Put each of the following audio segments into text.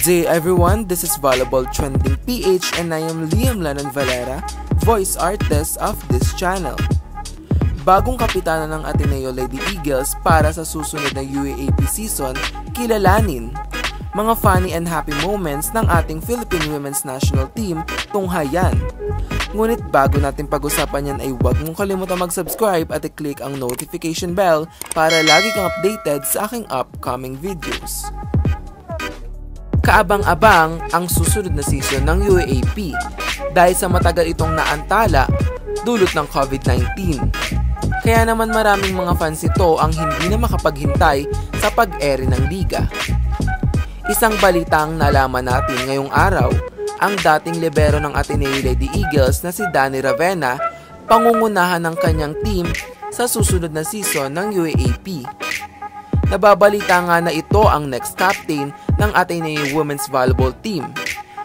Good day everyone, this is Volleyball Trending PH and I am Liam Lanan Valera, voice artist of this channel. Bagong kapitana ng Ateneo Lady Eagles para sa susunod na UAAP season, kilalanin mga funny and happy moments ng ating Philippine Women's National Team tunghayan. Ngunit bago natin pag-usapan yan ay huwag mong kalimutan mag-subscribe at i-click ang notification bell para lagi kang updated sa aking upcoming videos. Kaabang-abang ang susunod na season ng UAAP dahil sa matagal itong naantala dulot ng COVID-19. Kaya naman maraming mga fans ito ang hindi na makapaghintay sa pag-ere ng liga. Isang balitang nalaman natin ngayong araw, ang dating libero ng Ateneo Lady Eagles na si Danny Ravena pangungunahan ng kanyang team sa susunod na season ng UAAP. Nababalita nga na ito ang next captain ng Ateneo Women's Volleyball Team.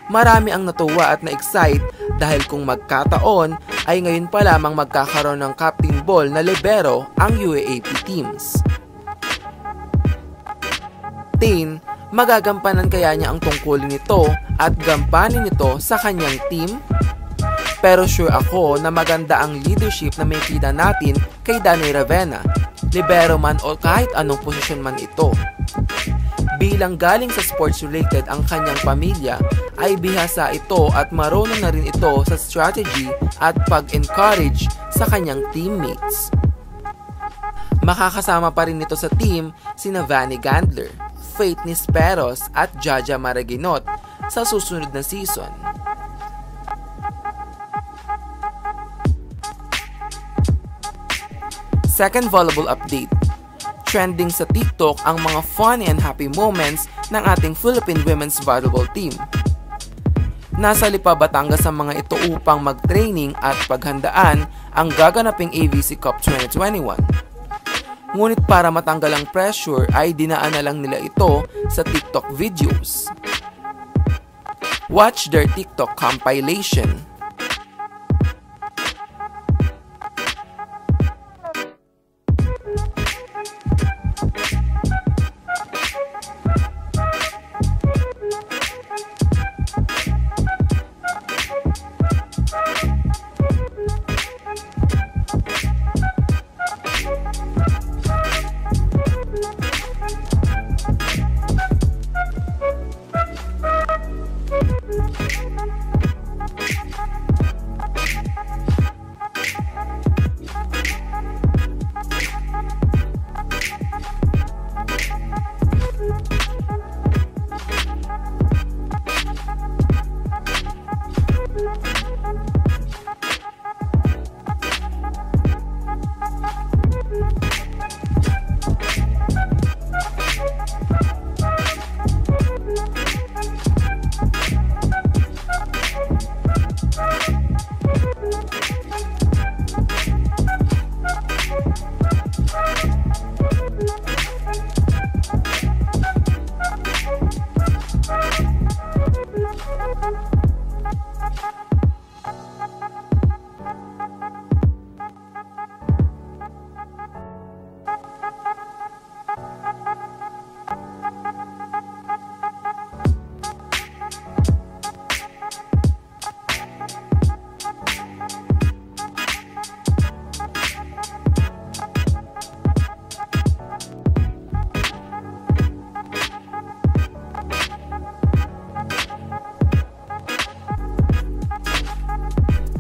Marami ang natuwa at na-excite dahil kung magkataon ay ngayon pa lamang magkakaroon ng captain ball na libero ang UAAP teams. Magagampanan kaya niya ang tungkulin nito at gampanin nito sa kanyang team? Pero sure ako na maganda ang leadership na may kita natin kay Danny Ravena, libero man o kahit anong posisyon man ito. Bilang galing sa sports related ang kanyang pamilya, ay bihasa ito at marunong na rin ito sa strategy at pag-encourage sa kanyang teammates. Makakasama pa rin nito sa team sina Vanny Gandler, Faith Nisperos at Jaja Maraginot sa susunod na season. Second volleyball update. Trending sa TikTok ang mga funny and happy moments ng ating Philippine Women's Volleyball Team. Nasa Lipa, Batangas ang mga ito upang mag-training at paghandaan ang gaganaping AVC Cup 2021. Ngunit para matanggal ang pressure ay dinaan na lang nila ito sa TikTok videos. Watch their TikTok compilation.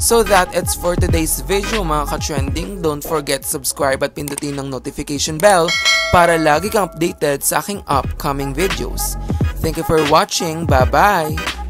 So that it's for today's video mga ka-trending. Don't forget to subscribe at pindutin ng notification bell para lagi kang updated sa aking upcoming videos. Thank you for watching. Bye-bye!